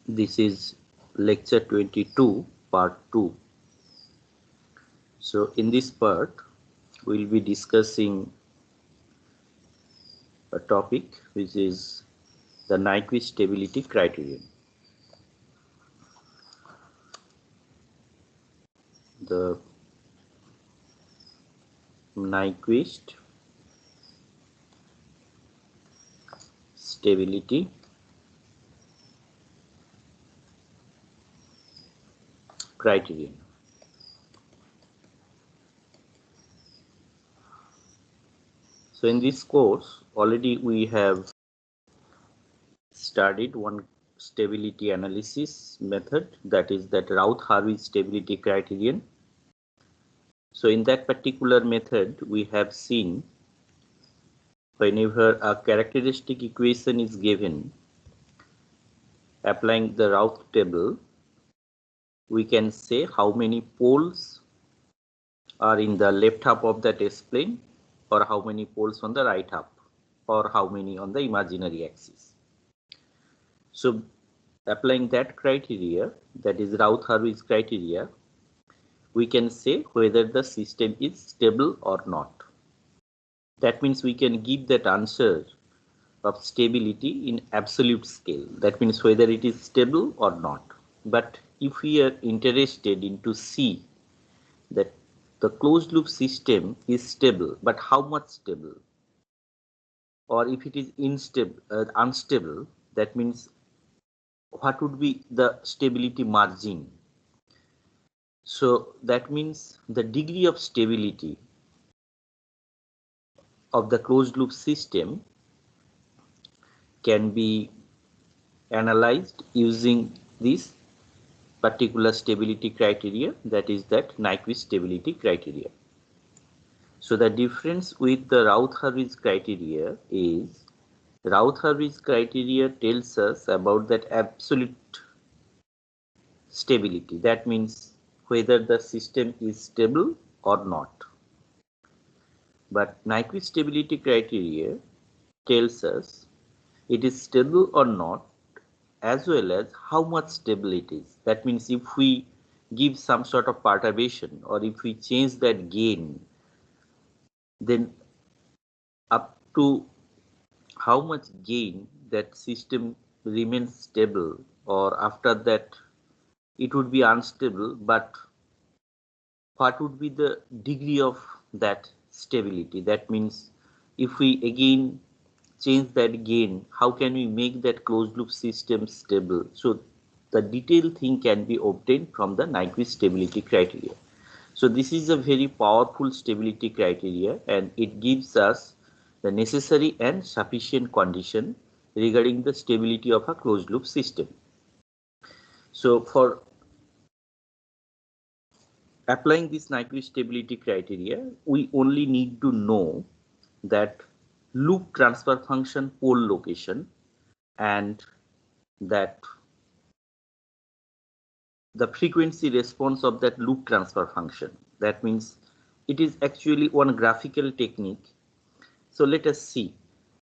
This is lecture 22, part 2. So in this part, we'll be discussing a topic which is the Nyquist stability criterion. The Nyquist stability criterion. So in this course, already we have studied one stability analysis method, that is that Routh-Harvey stability criterion. So in that particular method, we have seen whenever a characteristic equation is given, applying the Routh table, we can say how many poles are in the left half of that S-plane, or how many poles on the right half, or how many on the imaginary axis. So applying that criteria, that is Routh-Harvey's criteria, we can say whether the system is stable or not. That means we can give that answer of stability in absolute scale. That means whether it is stable or not. But if we are interested in to see that the closed loop system is stable, but how much stable? Or if it is unstable, that means what would be the stability margin? So that means the degree of stability of the closed loop system can be analyzed using this particular stability criteria, that is that Nyquist stability criteria. So the difference with the Routh-Harvey's criteria is Routh-Harvey's criteria tells us about that absolute stability. That means whether the system is stable or not. But Nyquist stability criteria tells us it is stable or not, as well as how much stable it is. That means if we give some sort of perturbation, or if we change that gain, then up to how much gain that system remains stable, or after that it would be unstable, but what would be the degree of that stability? That means if we again change that gain, how can we make that closed loop system stable? So the detailed thing can be obtained from the Nyquist stability criteria. So this is a very powerful stability criteria, and it gives us the necessary and sufficient condition regarding the stability of a closed loop system. So for applying this Nyquist stability criteria, we only need to know that loop transfer function pole location and that the frequency response of that loop transfer function. That means it is actually one graphical technique. So let us see.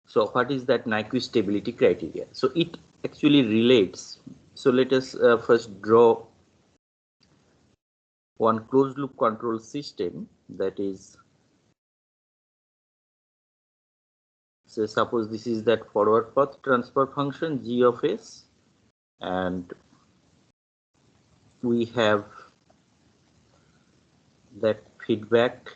So what is that Nyquist stability criteria? So it actually relates. So let us first draw one closed loop control system, that is, so suppose this is that forward path transfer function G of S, and we have that feedback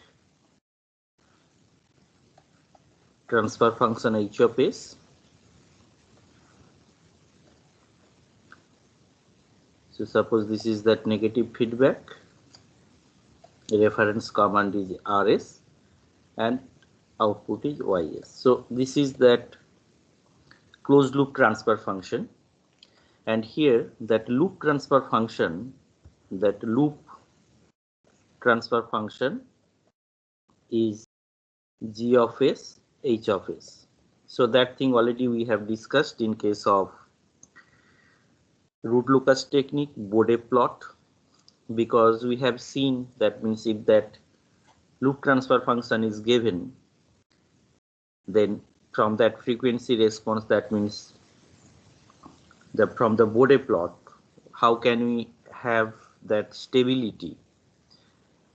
transfer function H of S. So suppose this is that negative feedback, reference command is RS, and output is YS. So this is that closed loop transfer function, and here that loop transfer function is G of S, H of S. So that thing already we have discussed in case of Root-Lucas technique, Bode plot, because we have seen that means if that loop transfer function is given, then from that frequency response, that means from the Bode plot, how can we have that stability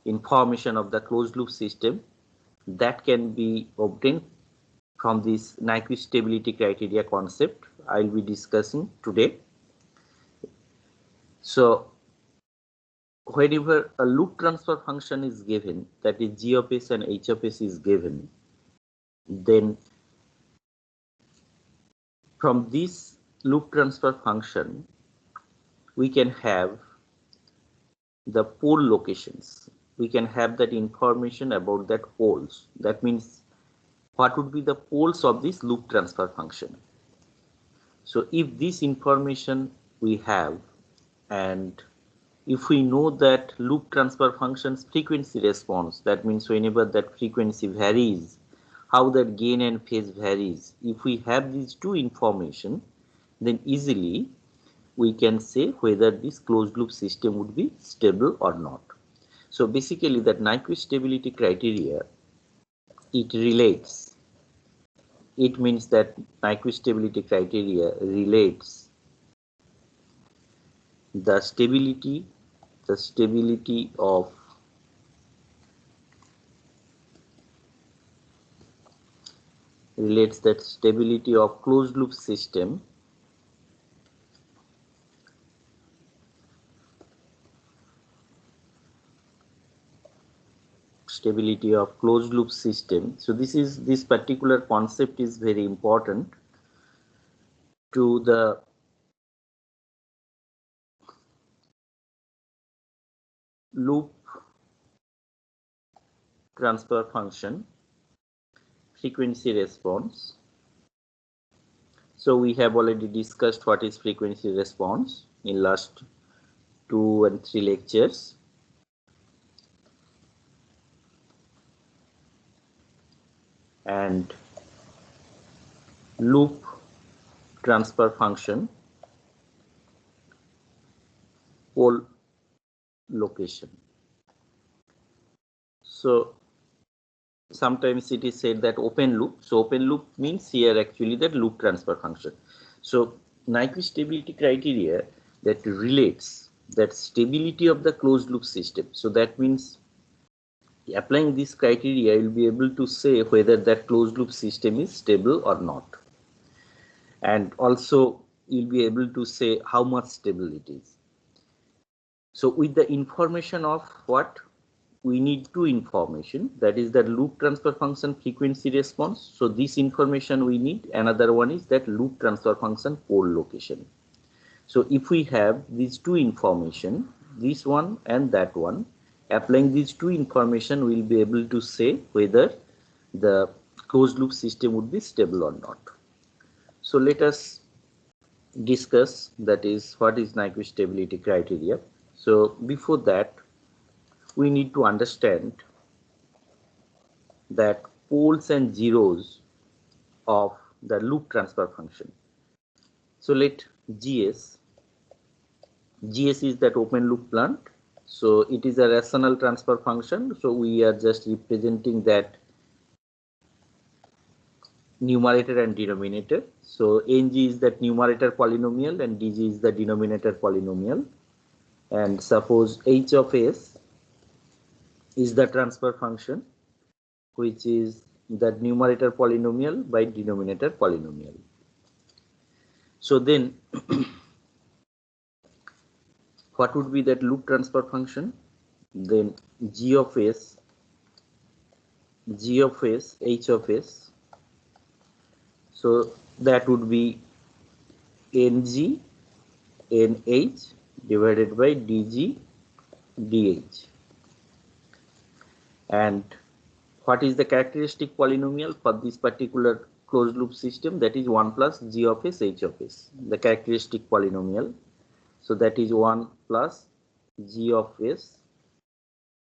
in formation of the closed loop system that can be obtained from this Nyquist stability criteria concept I will be discussing today. So whenever a loop transfer function is given, that is g of s and h of s is given, then from this loop transfer function we can have the pole locations. We can have that information about that poles. That means what would be the poles of this loop transfer function. So if this information we have, and if we know that loop transfer function's frequency response, that means whenever that frequency varies, how that gain and phase varies, if we have these two information, then easily we can say whether this closed loop system would be stable or not. So basically that Nyquist stability criteria, it relates, it means that Nyquist stability criteria relates the stability of closed loop system So this particular concept is very important to the loop transfer function frequency response. So we have already discussed what is frequency response in last 2 and 3 lectures. And loop transfer function pole location. So sometimes it is said that open loop. So open loop means here actually that loop transfer function. So Nyquist stability criteria that relates that stability of the closed loop system. So that means applying this criteria, you will be able to say whether that closed loop system is stable or not. And also you'll be able to say how much stable it is. So with the information of what we need two information, that is the loop transfer function frequency response. So this information we need. Another one is that loop transfer function pole location. So if we have these two information, this one and that one, applying these two information, we'll be able to say whether the closed loop system would be stable or not. So let us discuss, that is what is Nyquist stability criteria. So before that, we need to understand that poles and zeros of the loop transfer function. So let GS is that open loop plant. So it is a rational transfer function. So we are just representing that numerator and denominator. So NG is that numerator polynomial and DG is the denominator polynomial. And suppose H of S is the transfer function, which is the numerator polynomial by denominator polynomial. So then what would be that loop transfer function? Then G of S, H of S. So that would be NG, NH divided by DG, DH. And what is the characteristic polynomial for this particular closed loop system? That is 1 plus G of S, H of S, the characteristic polynomial. So that is 1 plus G of S,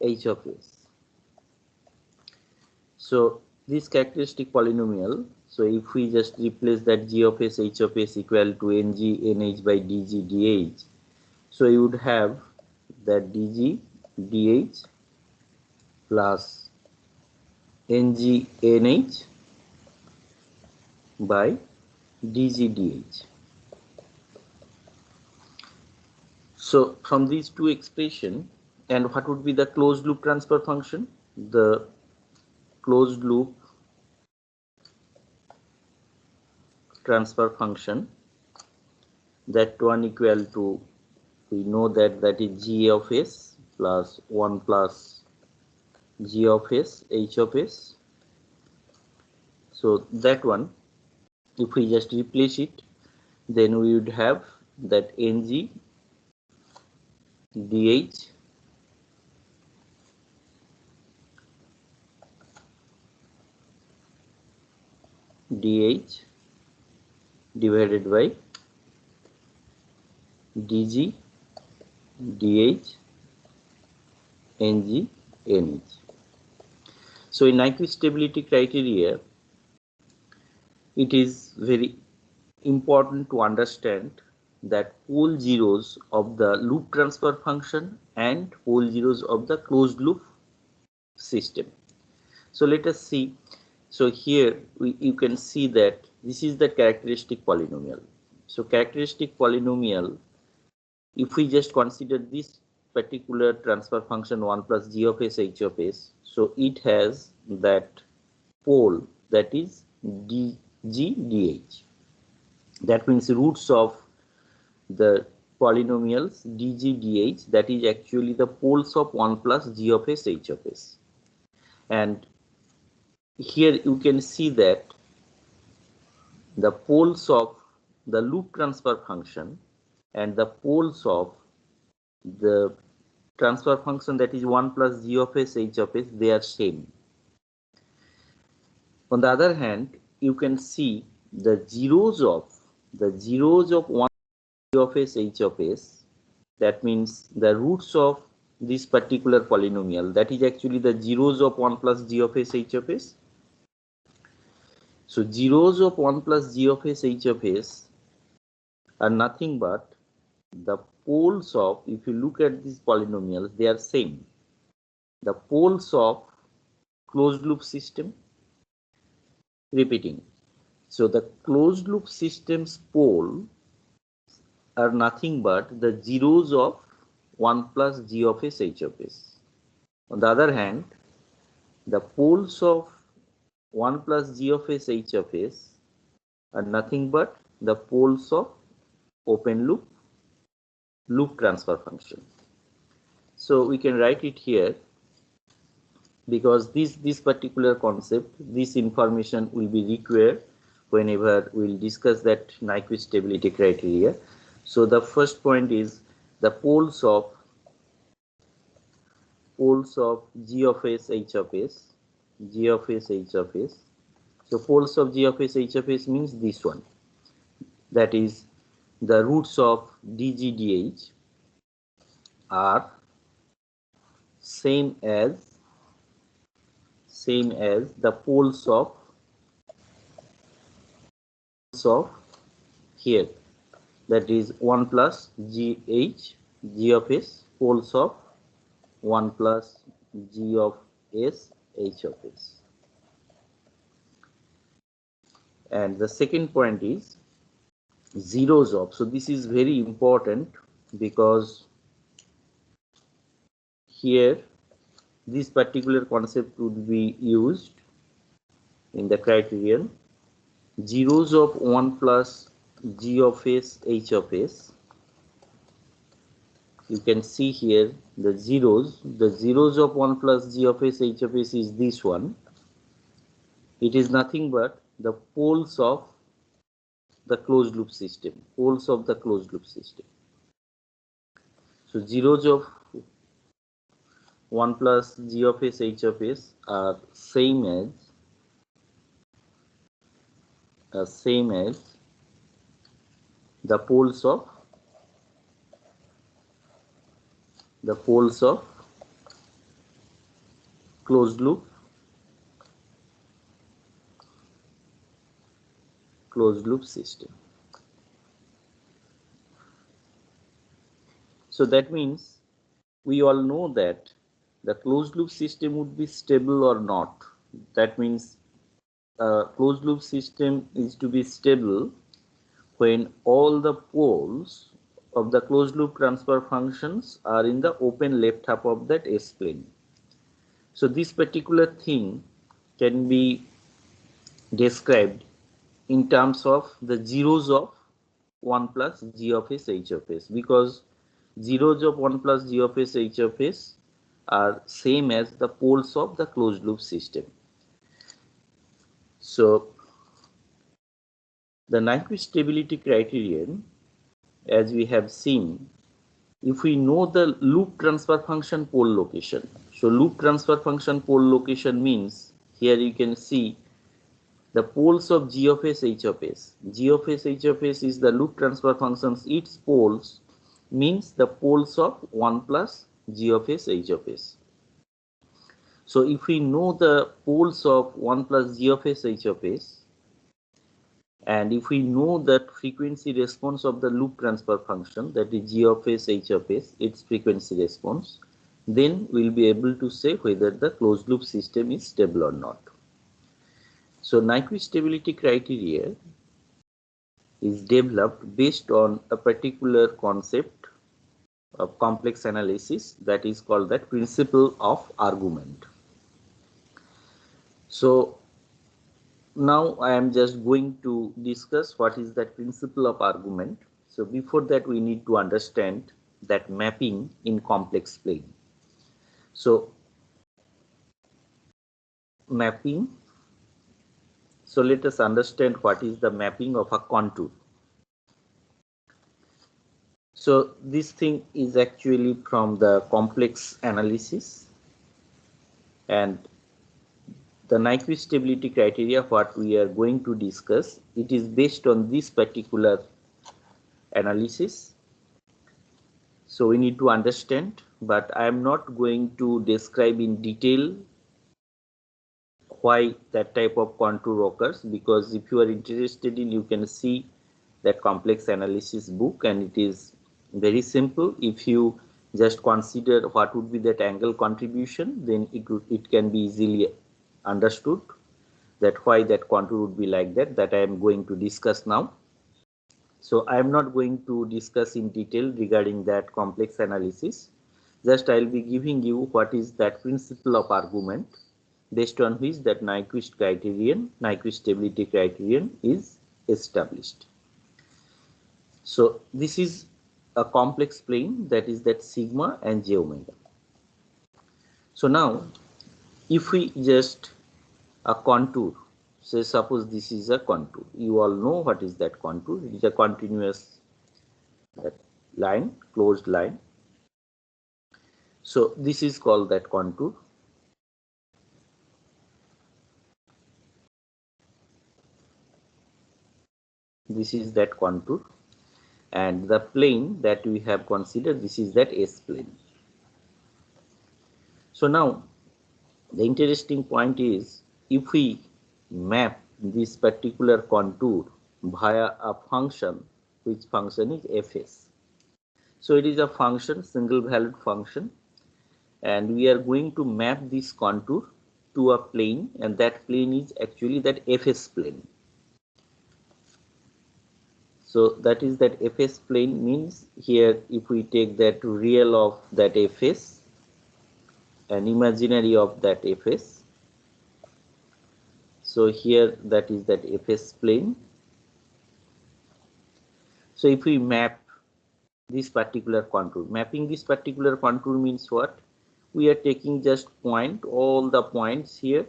H of S. So this characteristic polynomial, so if we just replace that G of S, H of S equal to NG, NH by DG, DH, so you would have that DG, DH plus NG, NH by DG, DH. So from these two expression, and what would be the closed loop transfer function? The closed loop transfer function, that one equal to, we know that is g of s plus 1 plus g of s h of s. So that one, if we just replace it, then we would have that ng dh dh divided by dg dh ng nh. So in Nyquist stability criteria, it is very important to understand that pole zeros of the loop transfer function and pole zeros of the closed loop system. So let us see. So here you can see that this is the characteristic polynomial. So characteristic polynomial, if we just consider this particular transfer function 1 plus g of s h of s, so it has that pole, that is dg dh. That means roots of the polynomials dg dh, that is actually the poles of 1 plus g of s h of s. And here you can see that the poles of the loop transfer function and the poles of the transfer function, that is 1 plus g of s h of s, they are same. On the other hand, you can see the zeros of 1 g of s h of s, that means the roots of this particular polynomial, that is actually the zeros of 1 plus g of s h of s. So zeros of 1 plus g of s h of s are nothing but the poles of, if you look at these polynomials, they are same. The poles of closed loop system. Repeating. So the closed loop system's pole are nothing but the zeros of 1 plus g of s h of s. On the other hand, the poles of 1 plus g of s h of s are nothing but the poles of open loop transfer function. So we can write it here, because this particular concept, this information will be required whenever we'll discuss that Nyquist stability criteria. So the first point is the poles of g of s h of s, g of s h of s. So poles of g of s h of s means this one, that is the roots of dg dh are same as the poles of here, that is 1 plus g of s, poles of 1 plus g of s h of s. And the second point is zeros of, so this is very important, because here this particular concept would be used in the criterion. Zeros of 1 plus g of s h of s, you can see here the zeros of 1 plus g of s h of s is this one. It is nothing but the poles of the closed loop system, poles of the closed loop system. So zeros of 1 plus g of s h of s are same as the poles of closed loop system. So that means we all know that the closed loop system would be stable or not. That means closed loop system is to be stable when all the poles of the closed loop transfer functions are in the open left half of that S-plane. So this particular thing can be described in terms of the zeros of 1 plus g of s h of s, because zeros of 1 plus g of s h of s are same as the poles of the closed loop system. So the Nyquist stability criterion, as we have seen, if we know the loop transfer function pole location. So loop transfer function pole location means, here you can see the poles of g of s h of s. G of s h of s is the loop transfer functions, its poles means the poles of 1 plus g of s h of s. So if we know the poles of 1 plus g of s h of s, and if we know that frequency response of the loop transfer function, that is g of s h of s, its frequency response, then we'll be able to say whether the closed loop system is stable or not. So Nyquist stability criteria is developed based on a particular concept of complex analysis that is called that principle of argument. So now I am just going to discuss what is that principle of argument. So before that, we need to understand that mapping in complex plane. So mapping, so let us understand what is the mapping of a contour. So this thing is actually from the complex analysis, and the Nyquist stability criteria, what we are going to discuss, it is based on this particular analysis. So we need to understand, but I am not going to describe in detail why that type of contour occurs, because if you are interested in, you can see that complex analysis book, and it is very simple. If you just consider what would be that angle contribution, then it can be easily understood that why that contour would be like that I am going to discuss now. So I am not going to discuss in detail regarding that complex analysis. Just I will be giving you what is that principle of argument based on which that Nyquist criterion, Nyquist stability criterion is established. So this is a complex plane, that is that sigma and j omega. So now if we just a contour, say suppose this is a contour, you all know what is that contour. It is a continuous line, closed line. So this is called that contour. This is that contour, and the plane that we have considered, this is that S plane. So now the interesting point is, if we map this particular contour via a function, which function is fs. So it is a function, single valued function, and we are going to map this contour to a plane, and that plane is actually that fs plane. So that is that fs plane, means here if we take that real of that fs and imaginary of that fs, so here that is that fs plane. So if we map this particular contour, mapping this particular contour means what? We are taking just point, all the points here,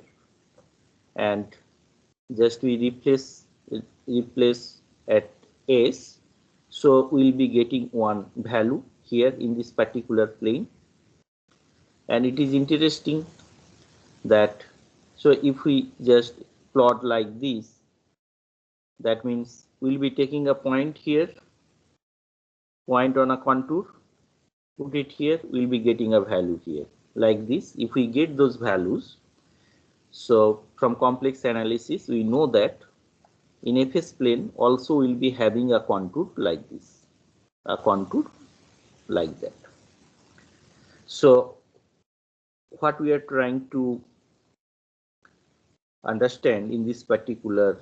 and just we replace at s. So we will be getting one value here in this particular plane. And it is interesting that, so if we just plot like this, that means we'll be taking a point here, point on a contour, put it here, we'll be getting a value here like this. If we get those values, so from complex analysis we know that in fs plane also we'll be having a contour like this, a contour like that. So what we are trying to understand in this particular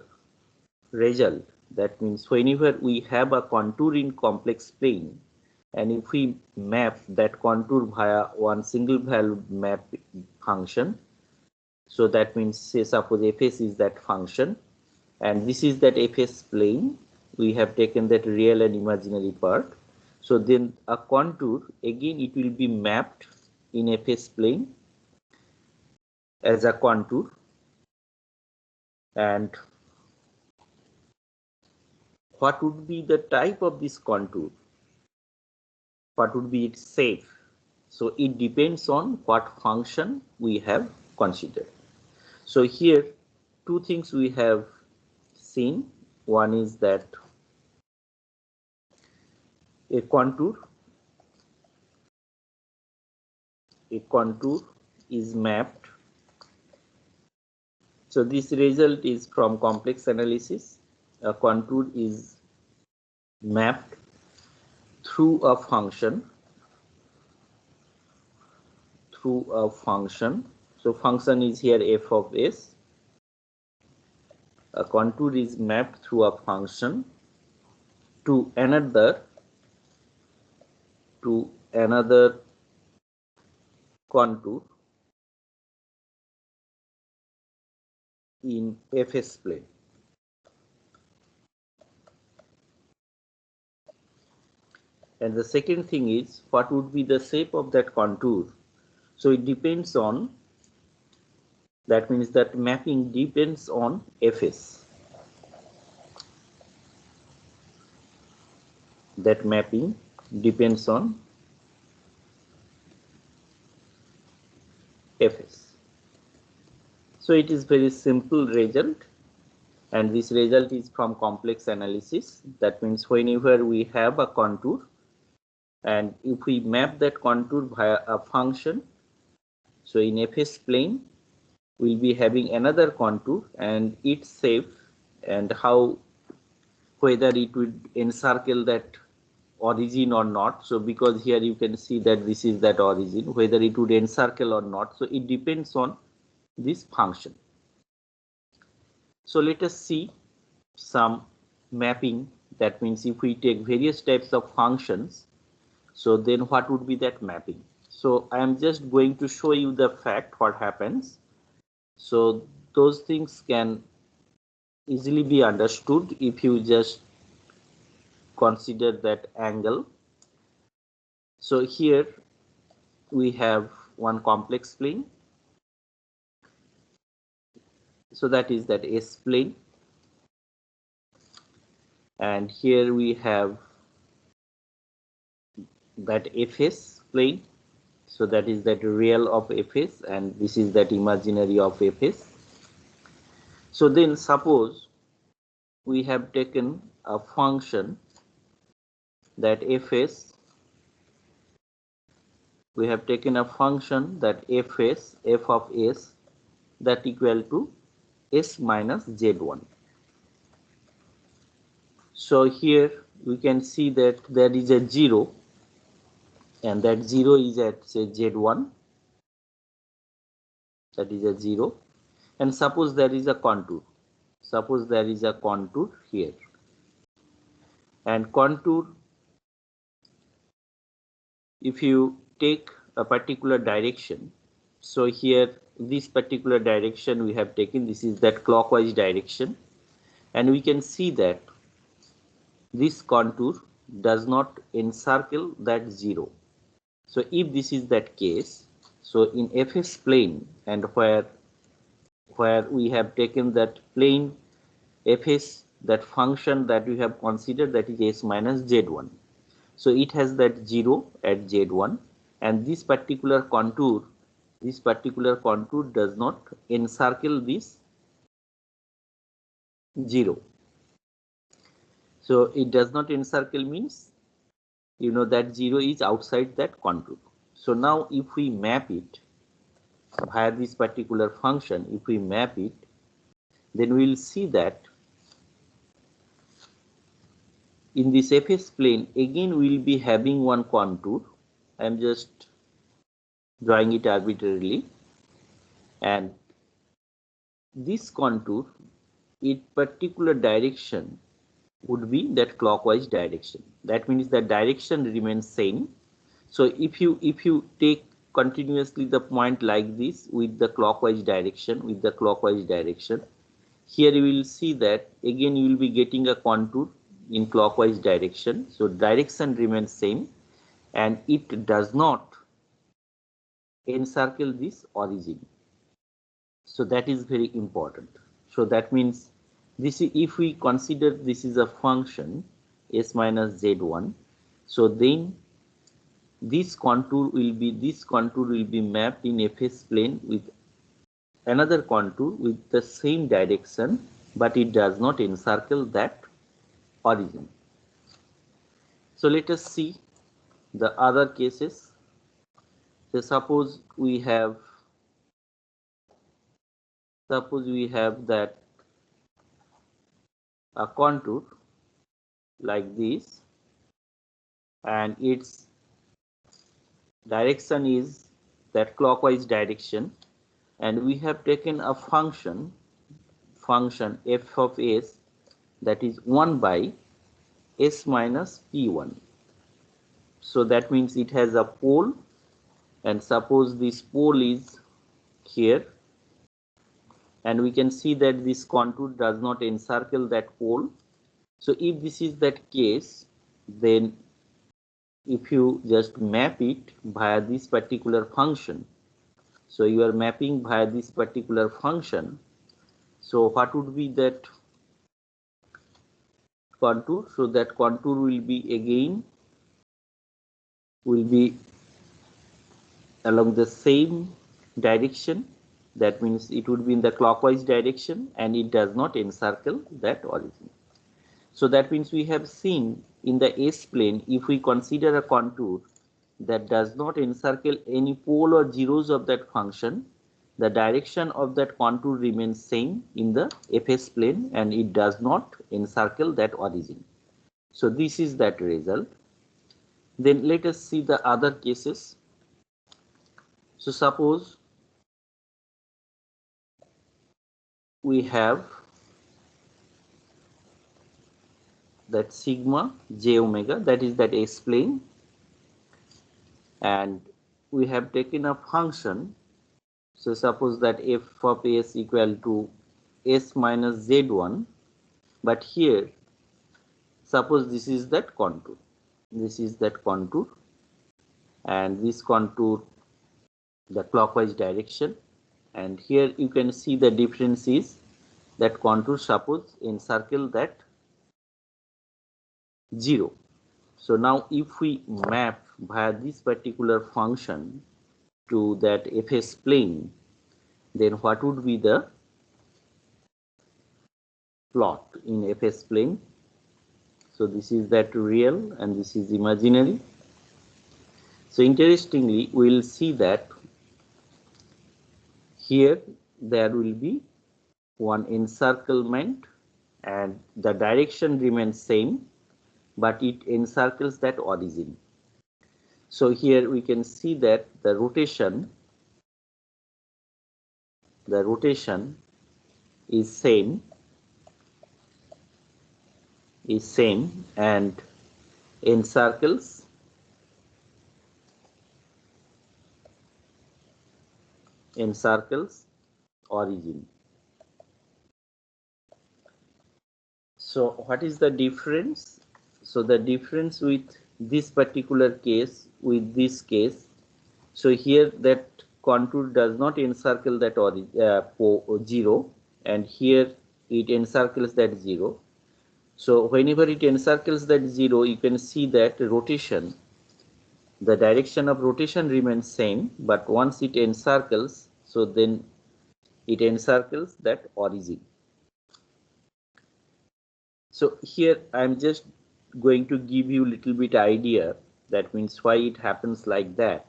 result, that means whenever we have a contour in complex plane, and if we map that contour via one single value map function, so that means say suppose fs is that function and this is that fs plane, we have taken that real and imaginary part. So then a contour, again it will be mapped in fs plane as a contour, and what would be the type of this contour, what would be its shape? So it depends on what function we have considered. So here two things we have seen. One is that a contour is mapped. So this result is from complex analysis. A contour is mapped through a function. So function is here f of s. A contour is mapped through a function to another contour in fs plane. And the second thing is what would be the shape of that contour. So it depends on, that means that mapping depends on fs. That mapping depends on fs. So it is very simple result, and this result is from complex analysis. That means whenever we have a contour and if we map that contour via a function, so in fs plane we'll be having another contour and its shape and how, whether it would encircle that origin or not. So because here you can see that this is that origin, whether it would encircle or not, so it depends on this function. So let us see some mapping. That means if we take various types of functions, so then what would be that mapping. So I am just going to show you the fact what happens. So those things can easily be understood if you just consider that angle. So here we have one complex plane, so that is that S plane, and here we have that fs plane, so that is that real of fs and this is that imaginary of fs. So then suppose we have taken a function that fs, we have taken a function that fs, f of s, that equal to s minus z1. So here we can see that there is a 0 and that 0 is at say z1, that is a 0, and suppose there is a contour, suppose there is a contour here, and contour, if you take a particular direction, so here this particular direction we have taken, this is that clockwise direction, and we can see that this contour does not encircle that 0. So if this is that case, so in fs plane and where we have taken that plane fs, that function that we have considered, that is s minus z1, so it has that 0 at z1, and this particular contour does not encircle this 0. So it does not encircle means, you know, that 0 is outside that contour. So now if we map it via this particular function, if we map it, then we will see that in this fs plane again we will be having one contour. I am just drawing it arbitrarily, and this contour in particular direction would be that clockwise direction. That means the direction remains same. So if you take continuously the point like this with the clockwise direction, here you will see that again you will be getting a contour in clockwise direction. So direction remains same and it does not encircle this origin. So that is very important. So that means this is, if we consider this is a function s minus z1, so then this contour will be mapped in fs plane with another contour with the same direction, but it does not encircle that origin. So let us see the other cases. So suppose we have that a contour like this and its direction is that clockwise direction, and we have taken a function f of s that is 1 by s minus p1. So that means it has a pole, and suppose this pole is here, and we can see that this contour does not encircle that pole. So if this is that case, then if you just map it via this particular function, so you are mapping via this particular function, so what would be that contour? So that contour will be along the same direction. That means it would be in the clockwise direction and it does not encircle that origin. So that means we have seen in the S plane, if we consider a contour that does not encircle any pole or zeros of that function, the direction of that contour remains same in the Fs plane and it does not encircle that origin. So this is that result. Then let us see the other cases. So suppose we have that sigma j omega, that is that S plane, and we have taken a function. So suppose that f of s equal to s minus z1, but here suppose this is that contour, and this contour the clockwise direction, and here you can see the difference is that contour suppose encircle that 0. So now if we map via this particular function to that fs plane, then what would be the plot in fs plane? So this is that real and this is imaginary. So interestingly, we will see that here there will be one encirclement and the direction remains same, but it encircles that origin. So here we can see that the rotation is same and encircles origin. So what is the difference? So the difference with this particular case with this case, so here that contour does not encircle that 0, and here it encircles that 0. So whenever it encircles that 0, you can see that rotation, the direction of rotation remains same, but once it encircles, so then it encircles that origin. So here I am just going to give you a little bit idea, that means why it happens like that.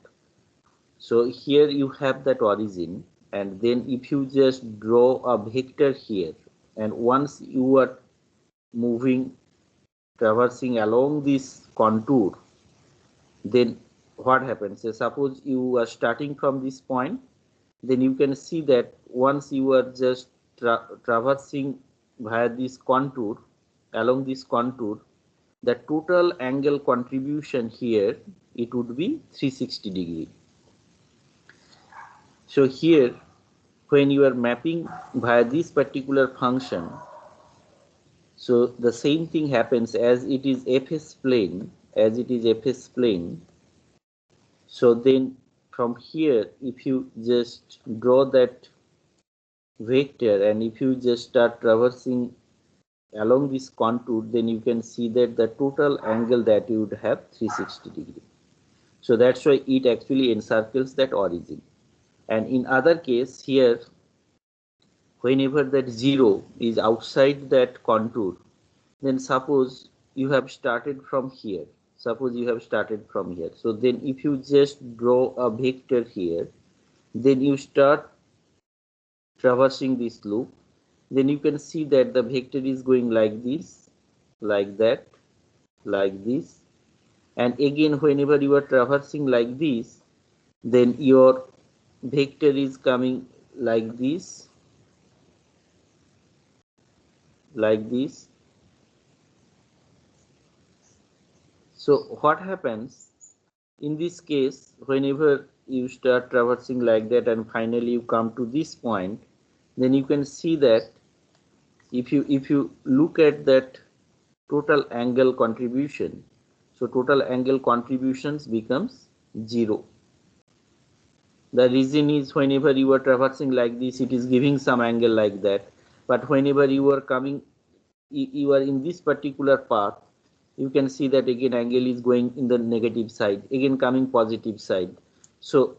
So here you have that origin, and then if you just draw a vector here, and once you are traversing along this contour, then what happens? So suppose you are starting from this point, then you can see that once you are just traversing via this contour, along this contour, the total angle contribution here, it would be 360 degree. So here, when you are mapping via this particular function, so the same thing happens as it is fs plane, so then from here, if you just draw that vector and if you just start traversing along this contour, then you can see that the total angle that you would have 360 degree. So that's why it actually encircles that origin. And in other case here, whenever that 0 is outside that contour, then suppose you have started from here. So then if you just draw a vector here, then you start traversing this loop, then you can see that the vector is going like this, like that, like this. And again, whenever you are traversing like this, then your vector is coming like this, like this. So what happens in this case, whenever you start traversing like that and finally you come to this point, then you can see that if you look at that total angle contribution, so total angle contributions becomes 0. The reason is whenever you are traversing like this, it is giving some angle like that, but whenever you are coming, you are in this particular path, you can see that again angle is going in the negative side, again coming positive side. So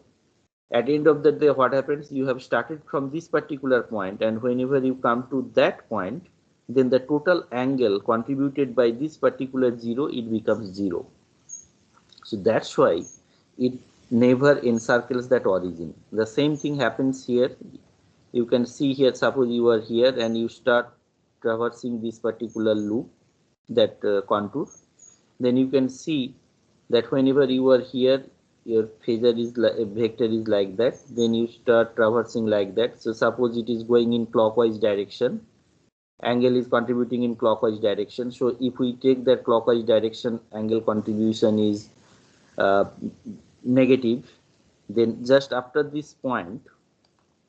at the end of the day, what happens, you have started from this particular point, and whenever you come to that point, then the total angle contributed by this particular 0, it becomes 0. So that's why it never encircles that origin. The same thing happens here. You can see here, suppose you are here and you start traversing this particular loop, that contour, then you can see that whenever you are here, your phasor is vector is like that, then you start traversing like that. So suppose it is going in clockwise direction, angle is contributing in clockwise direction. So if we take that clockwise direction, angle contribution is negative. Then just after this point,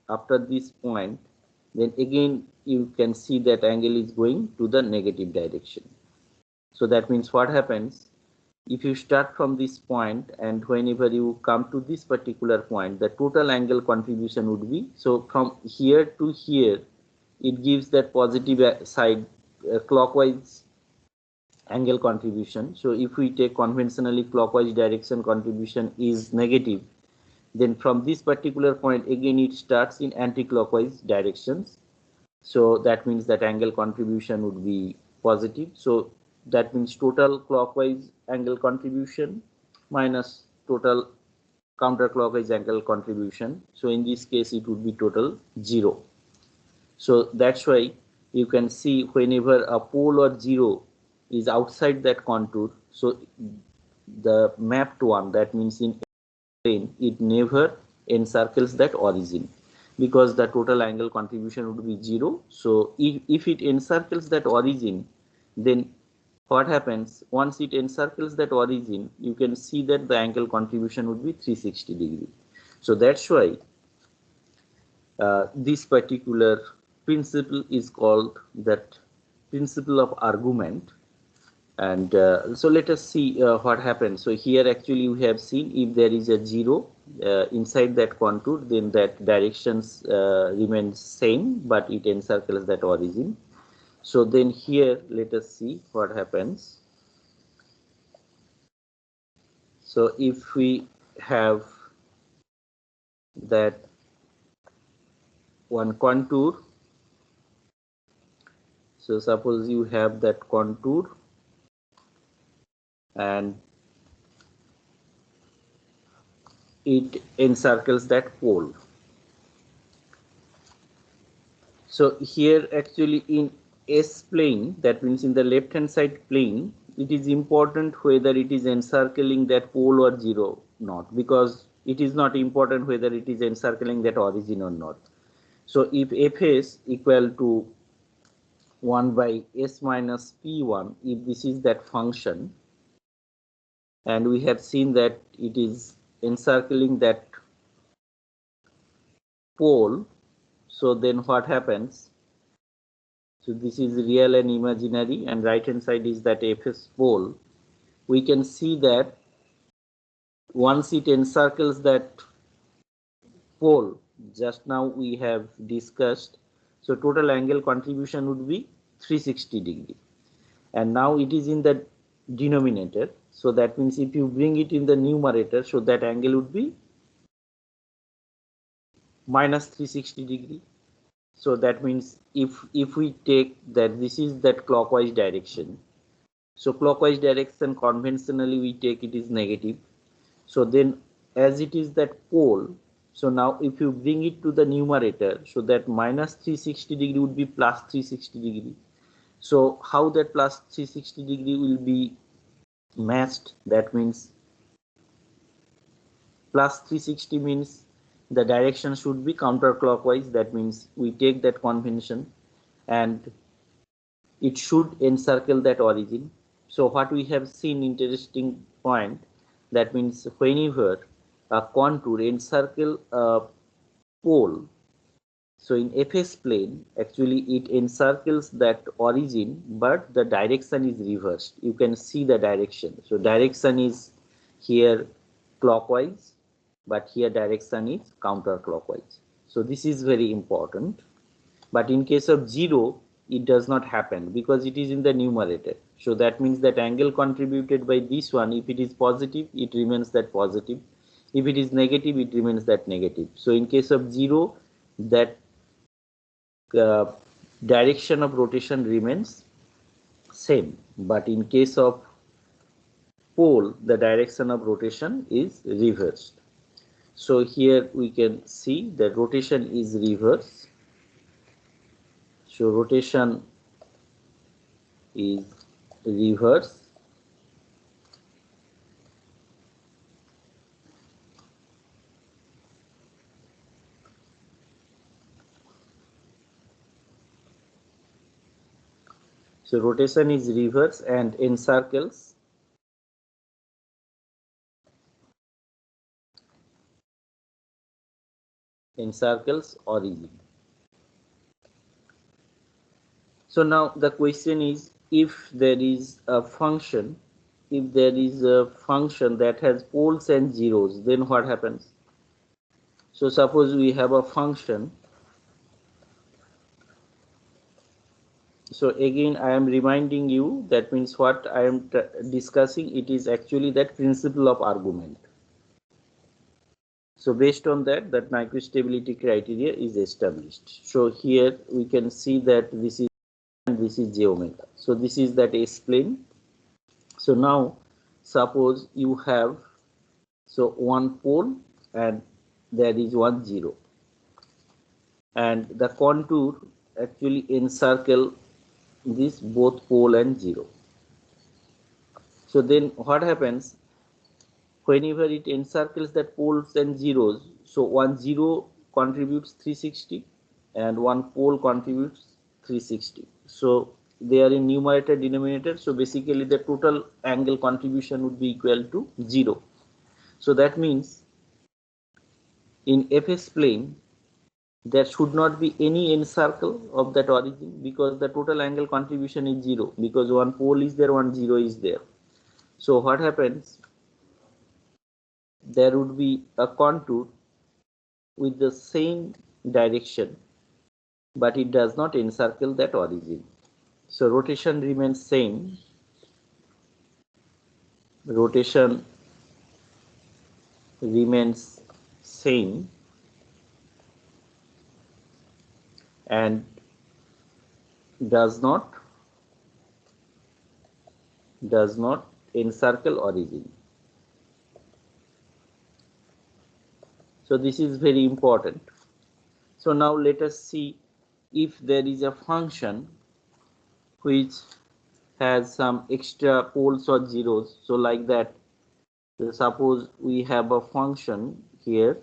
then again you can see that angle is going to the negative direction. So that means what happens, if you start from this point and whenever you come to this particular point, the total angle contribution would be, so from here to here, it gives that positive side clockwise angle contribution. So if we take conventionally clockwise direction contribution is negative, then from this particular point again it starts in anti-clockwise directions. So that means that angle contribution would be positive. So that means total clockwise angle contribution minus total counterclockwise angle contribution. So in this case it would be total 0. So that's why you can see whenever a pole or 0 is outside that contour, so the mapped one, that means in plane, it never encircles that origin, because the total angle contribution would be 0. So if it encircles that origin, then what happens, once it encircles that origin, you can see that the angle contribution would be 360 degree. So that's why this particular principle is called that principle of argument. And so let us see what happens. So here actually we have seen if there is a 0 inside that contour, then that directions remain same, but it encircles that origin. So then here let us see what happens. So if we have that one contour, so suppose you have that contour and it encircles that pole. So here actually in S plane, that means in the left hand side plane, it is important whether it is encircling that pole or 0 not, because it is not important whether it is encircling that origin or not. So if Fs equal to 1 by s minus p1 if this is that function, and we have seen that it is encircling that pole. So then what happens? So this is real and imaginary, and right hand side is that fs pole. We can see that once it encircles that pole, just now we have discussed, so total angle contribution would be 360 degree, and now it is in the denominator. So that means if you bring it in the numerator, so that angle would be minus 360 degree. So that means if we take that this is that clockwise direction, so clockwise direction conventionally we take it is negative. So then as it is that pole, so now if you bring it to the numerator, so that minus 360 degree would be plus 360 degree. So how that plus 360 degree will be matched? That means plus 360 means the direction should be counterclockwise. That means we take that convention and it should encircle that origin. So what we have seen interesting point, that means whenever a contour encircle a pole, so in fs plane actually it encircles that origin, but the direction is reversed. You can see the direction. So direction is here clockwise, but here direction is counterclockwise. So this is very important. But in case of 0, it does not happen because it is in the numerator. So that means that angle contributed by this one, if it is positive, it remains that positive. If it is negative, it remains that negative. So in case of 0, that direction of rotation remains same. But in case of pole, the direction of rotation is reversed. So here we can see that rotation is reversed. So rotation is reverse. So rotation is reverse and encircles origin. So now the question is, if there is a function, that has poles and zeros, then what happens? So suppose we have a function. So again I am reminding you, that means what I am discussing, it is actually that principle of argument. So based on that, that Nyquist stability criteria is established. So here we can see that this is and this is j omega. So this is that S plane. So now suppose you have one pole and there is 1 0, and the contour actually encircle this both pole and 0. So then what happens whenever it encircles that poles and zeros? So 1 0 contributes 360 and one pole contributes 360. So they are in numerator denominator. So basically the total angle contribution would be equal to 0. So that means in fs plane there should not be any encircle of that origin, because the total angle contribution is 0, because one pole is there, 1 0 is there. So what happens? There would be a contour with the same direction, but it does not encircle that origin. So rotation remains same. Rotation remains same and does not encircle origin. So this is very important. So now let us see if there is a function which has some extra poles or zeros. So like that, suppose we have a function here,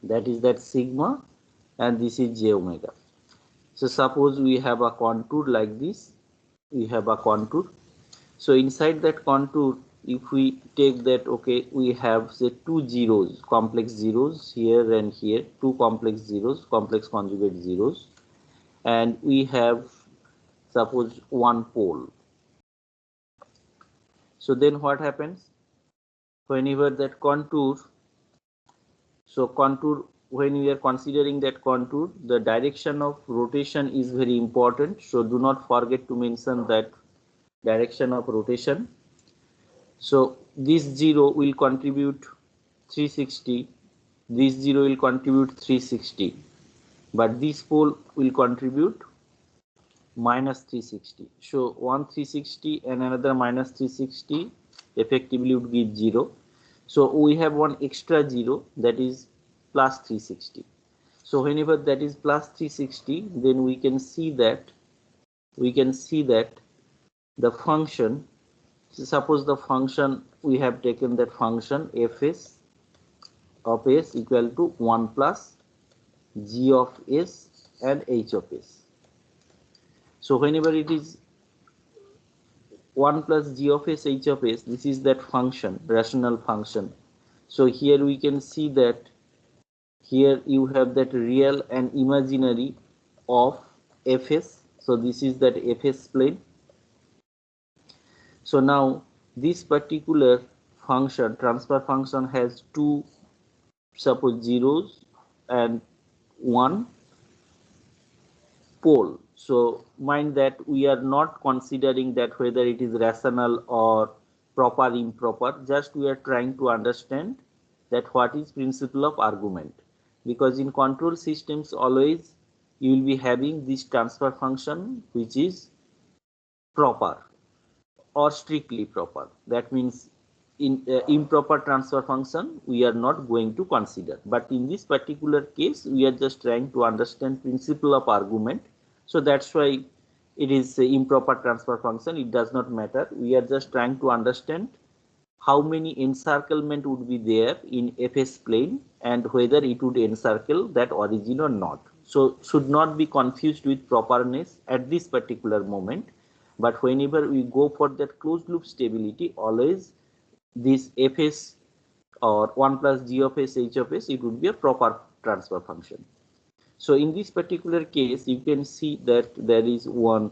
that is that sigma, and this is j omega. So suppose we have a contour like this, we have a contour. So inside that contour, if we take that, okay, we have say two zeros, complex zeros here and here, two complex zeros, complex conjugate zeros, and we have suppose one pole. So then what happens whenever that contour, so contour, when we are considering that contour, the direction of rotation is very important. So do not forget to mention that direction of rotation. So this 0 will contribute 360, this 0 will contribute 360, but this pole will contribute minus 360. So one 360 and another minus 360 effectively would give 0. So we have one extra 0, that is plus 360. So whenever that is plus 360, then we can see that the function, suppose the function, we have taken that function fs of s equal to 1 plus g of s and h of s. So whenever it is 1 plus g of s h of s, this is that function, rational function. So here we can see that here you have that real and imaginary of fs. So this is that fs plane. So now this particular function, transfer function, has two, suppose, zeros and one pole. So mind that we are not considering that whether it is rational or proper, improper, just we are trying to understand that what is principle of argument, because in control systems always you will be having this transfer function which is proper or strictly proper. That means in improper transfer function we are not going to consider, but in this particular case we are just trying to understand principle of argument. So that's why it is improper transfer function, it does not matter. We are just trying to understand how many encirclement would be there in fs plane and whether it would encircle that origin or not. So should not be confused with properness at this particular moment, but whenever we go for that closed loop stability, always this fs or 1 plus g of s h of s, it would be a proper transfer function. So in this particular case you can see that there is one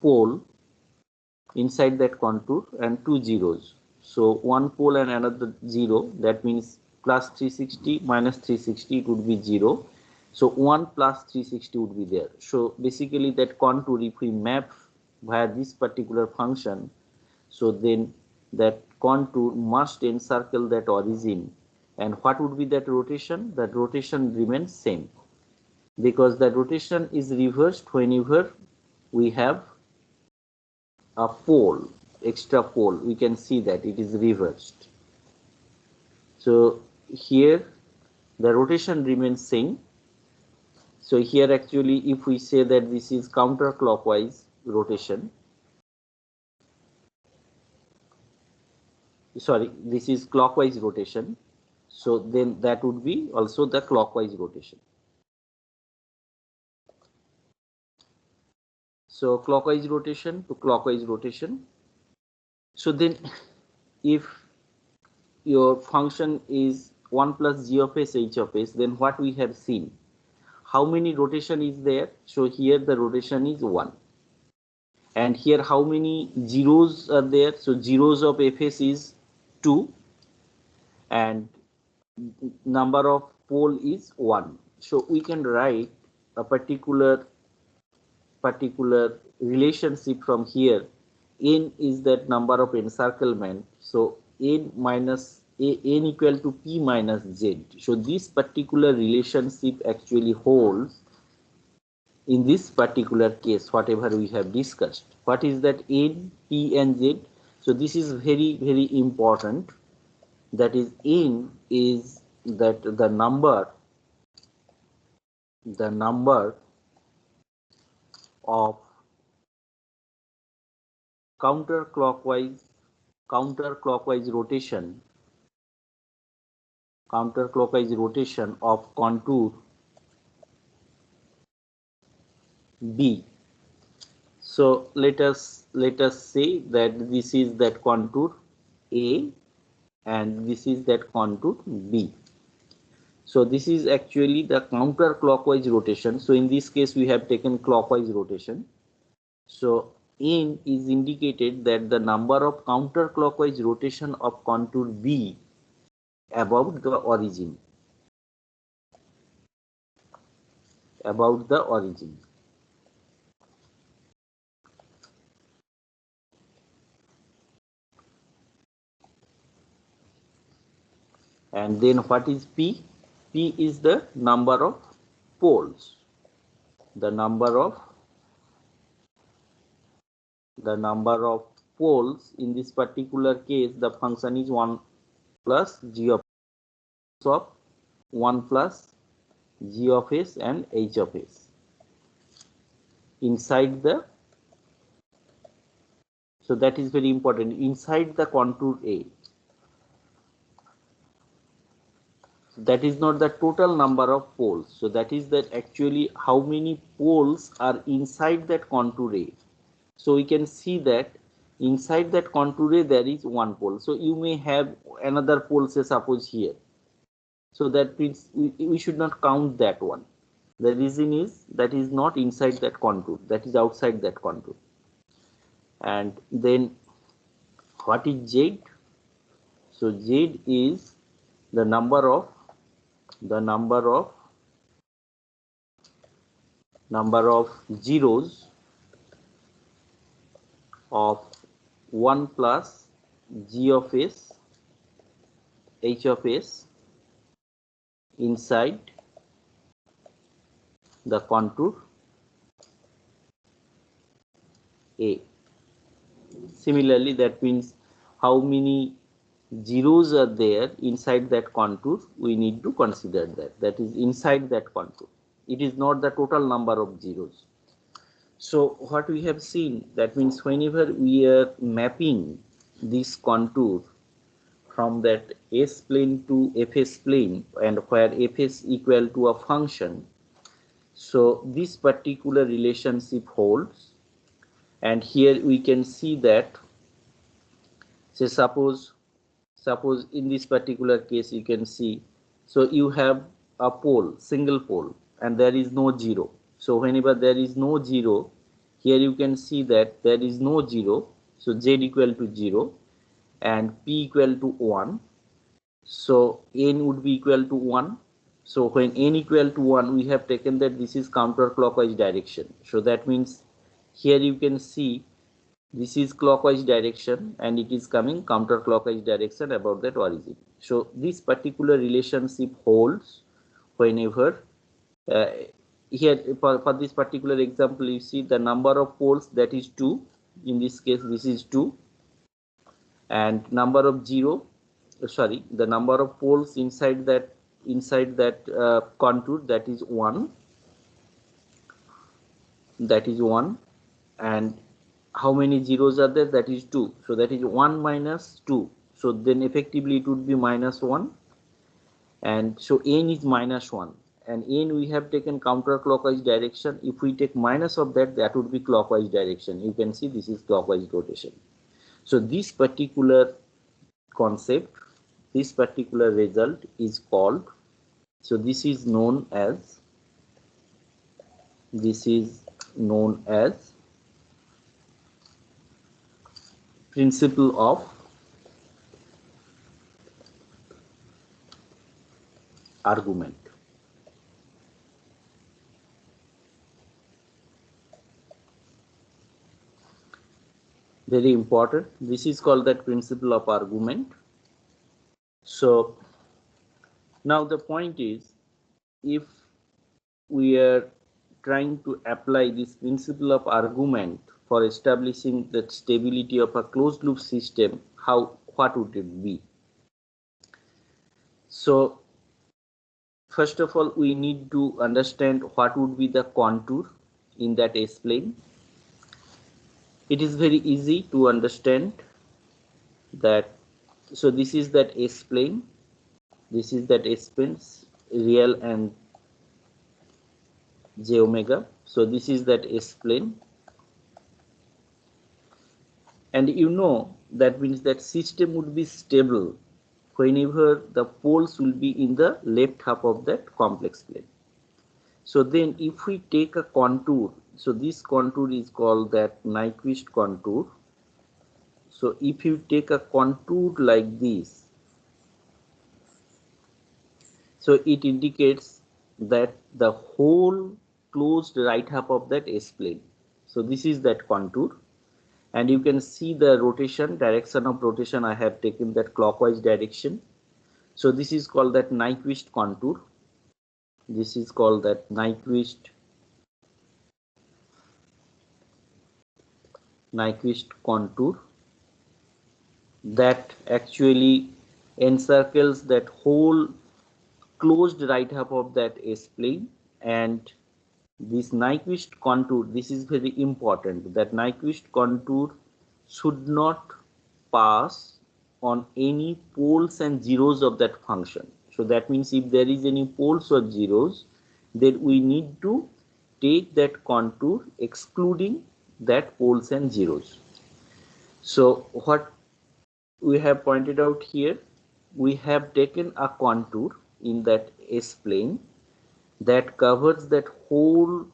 pole inside that contour and two zeros. So one pole and another 0, that means plus 360 minus 360, it would be 0. So 1 plus 360 would be there. So basically that contour, if we map via this particular function, so then that contour must encircle that origin. And what would be that rotation? That rotation remains same, because the rotation is reversed whenever we have a pole, extra pole. We can see that it is reversed. So here the rotation remains same. So here actually if we say that this is counterclockwise rotation, sorry, this is clockwise rotation, so then that would be also the clockwise rotation. So clockwise rotation to clockwise rotation. So then if your function is 1 plus g of s h of s, then what we have seen, how many rotation is there? So here the rotation is 1, and here how many zeros are there? So zeros of fs is 2 and number of pole is 1. So we can write a particular relationship from here. N is that number of encirclement, so n minus n equal to p minus z. So this particular relationship actually holds in this particular case, whatever we have discussed. What is that n, p and z? So this is very important. That is, n is that the number of counterclockwise rotation of contour B. So let us say that this is that contour A and this is that contour B. So this is actually the counterclockwise rotation. So in this case we have taken clockwise rotation. So N is indicated that the number of counterclockwise rotation of contour B about the origin. About the origin. And then what is P? P is the number of poles. The number of poles in this particular case, the function is 1 plus g of 1 plus g of s and h of s inside the. So that is very important, inside the contour A. That is not the total number of poles. So that is that actually how many poles are inside that contour A. So we can see that inside that contour A there is one pole. So you may have another pole, say suppose here. So that means we should not count that one. The reason is that is not inside that contour, that is outside that contour. And then what is Z? So Z is the number of zeros of 1 plus g of s h of s inside the contour A. Similarly, that means how many zeros are there inside that contour, we need to consider that is inside that contour. It is not the total number of zeros. So what we have seen, that means whenever we are mapping this contour from that S plane to Fs plane, and where Fs equal to a function, so this particular relationship holds. And here we can see that, say suppose in this particular case you can see, so you have a pole, single pole, and there is no zero. So whenever there is no zero, here you can see that there is no zero, so z equal to 0 and p equal to 1. So n would be equal to 1. So when n equal to 1, we have taken that this is counterclockwise direction. So that means here you can see this is clockwise direction and it is coming counterclockwise direction about that origin. So this particular relationship holds whenever here for this particular example, you see the number of poles, that is 2. In this case this is 2, and number of the number of poles inside that contour, that is 1, and how many zeros are there, that is 2. So that is 1 minus 2, so then effectively it would be minus 1, and so n is minus 1, and n we have taken counterclockwise direction. If we take minus of that, that would be clockwise direction. You can see this is clockwise rotation. So this particular concept, this particular result is called, so this is known as principle of argument. Very important. This is called that principle of argument. So now the point is, if we are trying to apply this principle of argument for establishing the stability of a closed loop system, what would it be? So first of all, we need to understand what would be the contour in that S plane. It is very easy to understand that. So this is that S plane, real and j omega. So this is that S-plane, and you know that means that system would be stable whenever the poles will be in the left half of that complex plane. So then if we take a contour, so this contour is called that Nyquist contour. So if you take a contour like this, so it indicates that the whole closed right half of that S-plane. So this is that contour, and you can see the rotation, direction of rotation. I have taken that clockwise direction. So this is called that Nyquist contour. This is called that Nyquist contour that actually encircles that whole closed right half of that S-plane. And this Nyquist contour, this is very important, that Nyquist contour should not pass on any poles and zeros of that function. So that means if there is any poles or zeros, then we need to take that contour excluding that poles and zeros. So what we have pointed out here, we have taken a contour in that S-plane that covers that whole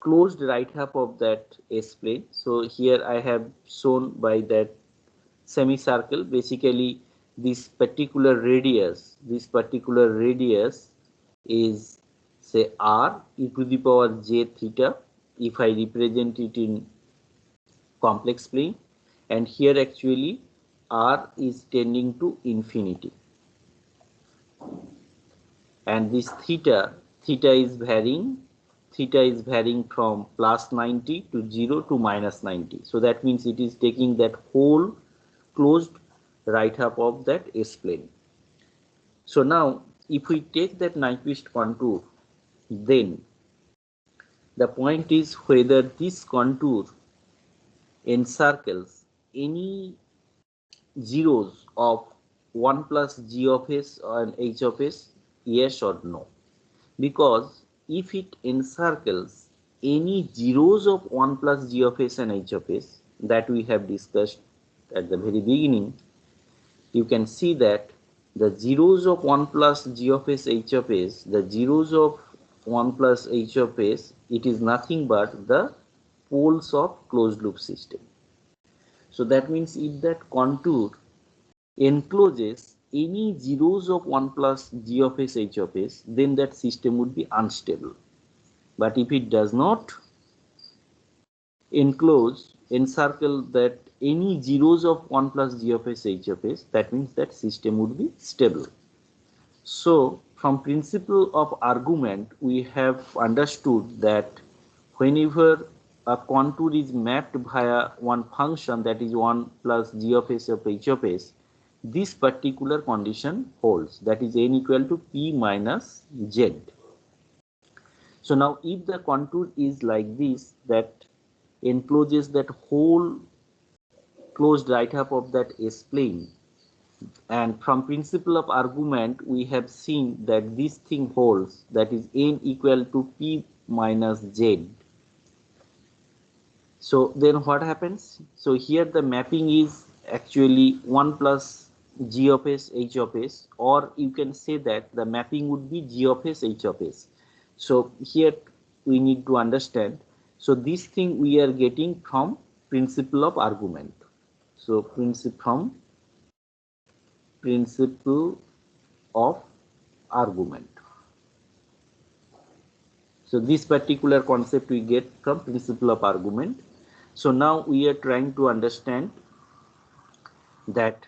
closed right half of that S-plane. So here I have shown by that semicircle. Basically this particular radius is say r e to the power j theta if I represent it in complex plane, and here actually r is tending to infinity, and this theta is varying from plus 90 to 0 to minus 90. So that means it is taking that whole closed right half of that S-plane. So now if we take that Nyquist contour, then the point is whether this contour encircles any zeros of 1 plus g of s and h of s, yes or no. Because if it encircles any zeros of 1 plus g of s and h of s that we have discussed at the very beginning, you can see that the zeros of 1 plus g of s h of s, the zeros of 1 plus h of s, it is nothing but the poles of closed loop system. So that means if that contour encloses any zeros of 1 plus g of s h of s, then that system would be unstable. But if it does not encircle that any zeros of 1 plus g of s h of s, that means that system would be stable. So from principle of argument, we have understood that whenever a contour is mapped via one function, that is 1 plus g of s of h of s, this particular condition holds, that is n equal to p minus z. So now if the contour is like this, that encloses that whole closed right half of that S-plane, and from principle of argument we have seen that this thing holds, that is n equal to p minus z. So then what happens? So here the mapping is actually 1 plus g of s h of s, or you can say that the mapping would be g of s h of s. So here we need to understand, so this thing we are getting from principle of argument. So from principle of argument. So this particular concept we get from principle of argument. So now we are trying to understand that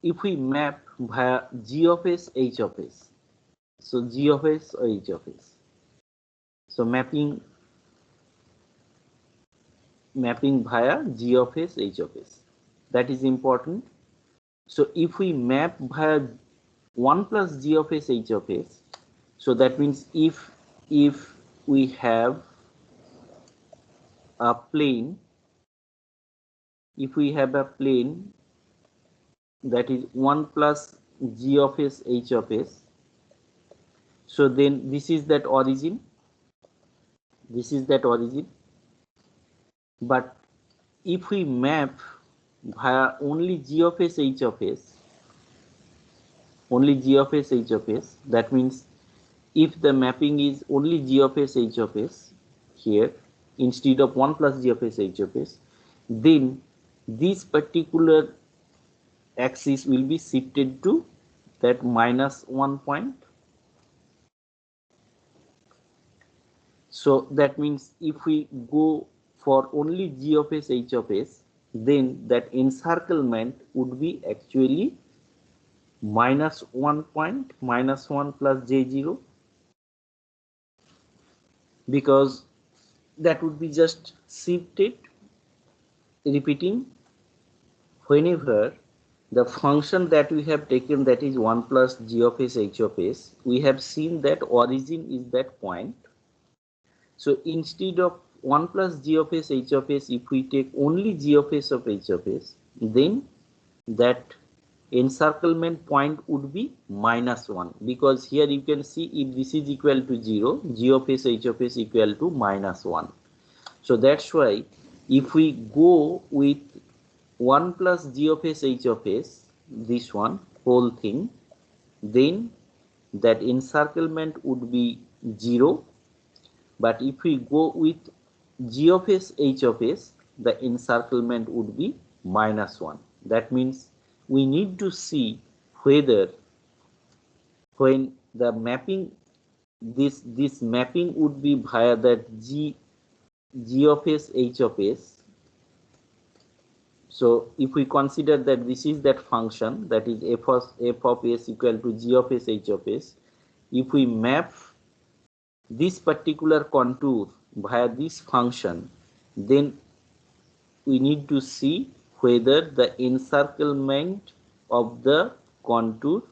if we map via g of s h of s, so g of s or h of s, so mapping via g of s h of s, that is important. So if we map via 1 plus g of s h of s, so that means if we have a plane, that is 1 plus g of s h of s, so then this is that origin, This is that origin. But if we map via only g of s h of s, only g of s h of s, that means if the mapping is only g of s h of s here instead of 1 plus g of s h of s, then this particular axis will be shifted to that minus 1 point. So that means if we go for only g of s h of s, then that encirclement would be actually minus 1 point, minus 1 plus j0, because that would be just shifted, repeating whenever the function that we have taken, that is 1 plus g of s h of s, we have seen that origin is that point. So instead of 1 plus g of s h of s, if we take only g of s of h of s, then that encirclement point would be minus 1, because here you can see if this is equal to 0, g of s h of s equal to minus 1. So that's why if we go with 1 plus g of s h of s, this one whole thing, then that encirclement would be 0. But if we go with g of s h of s, the encirclement would be minus 1. That means we need to see whether when the mapping, this mapping would be via that g of s h of s. So if we consider that this is that function, that is f of s equal to g of s h of s, if we map this particular contour via this function, then we need to see whether the encirclement of the contour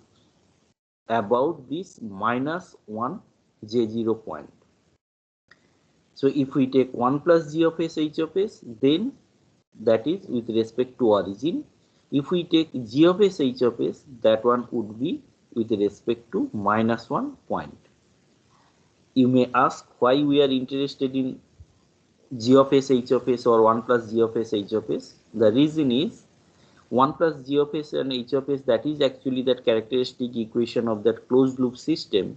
about this minus 1 j0 point. So if we take 1 plus g of s h of s, then that is with respect to origin. If we take g of s h of s, that one would be with respect to minus 1 point. You may ask why we are interested in g of s h of s or 1 plus g of s h of s. The reason is 1 plus g of s and h of s, that is actually that characteristic equation of that closed loop system,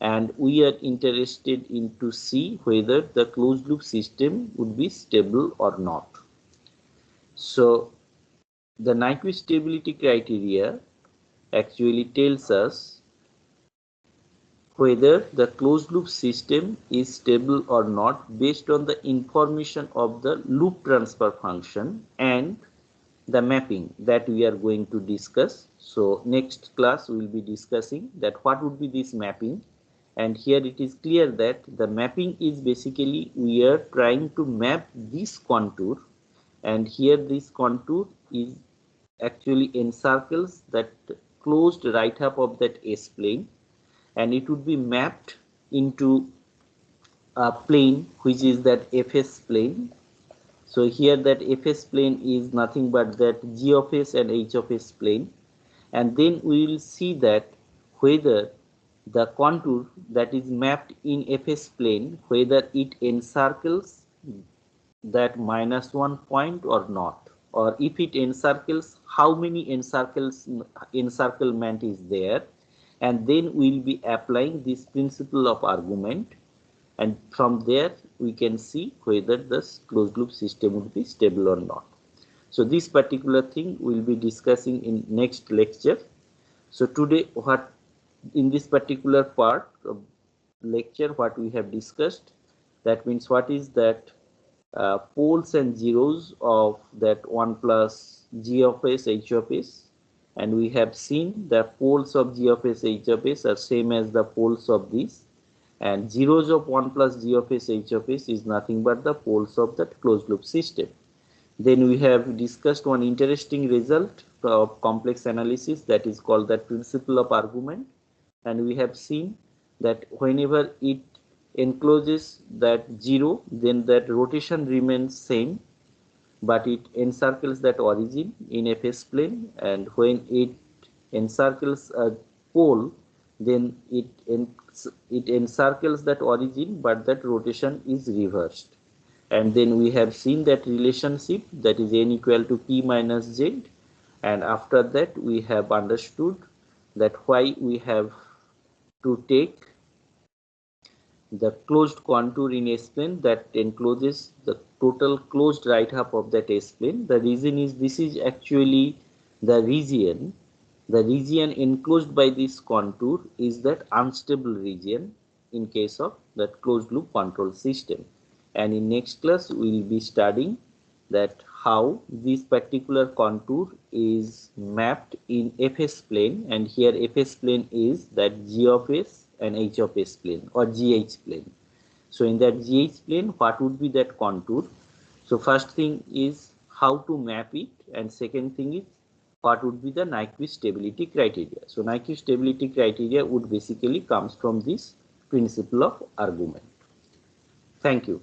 and we are interested in to see whether the closed loop system would be stable or not. So the Nyquist stability criteria actually tells us whether the closed loop system is stable or not based on the information of the loop transfer function and the mapping that we are going to discuss. So next class we will be discussing that what would be this mapping, and here it is clear that the mapping is basically we are trying to map this contour, and here this contour is actually encircles that closed right half of that S plane, and it would be mapped into a plane which is that Fs plane. So here that Fs plane is nothing but that G of S and H of S plane, and then we will see that whether the contour that is mapped in Fs plane, whether it encircles that minus 1 point or not, or if it encircles, how many encirclement is there, and then we will be applying this principle of argument, and from there we can see whether the closed loop system would be stable or not. So this particular thing we will be discussing in next lecture. So today, what in this particular part of lecture, what we have discussed, that means what is that poles and zeros of that 1 plus g of s h of s, and we have seen the poles of g of s h of s are same as the poles of this, and zeros of 1 plus g of s h of s is nothing but the poles of that closed loop system. Then we have discussed one interesting result of complex analysis, that is called the principle of argument, and we have seen that whenever it encloses that 0, then that rotation remains same, but it encircles that origin in Fs plane, and when it encircles a pole, then it it encircles that origin, but that rotation is reversed. And then we have seen that relationship, that is n equal to p minus z, and after that we have understood that why we have to take the closed contour in S-plane that encloses the total closed right half of that S-plane. The reason is this is actually the region enclosed by this contour is that unstable region in case of that closed loop control system. And in next class we will be studying that how this particular contour is mapped in Fs plane, and here Fs plane is that G of S and H of S plane or GH plane. So in that GH plane, what would be that contour? So first thing is how to map it, and second thing is what would be the Nyquist stability criteria. So Nyquist stability criteria would basically comes from this principle of argument. Thank you.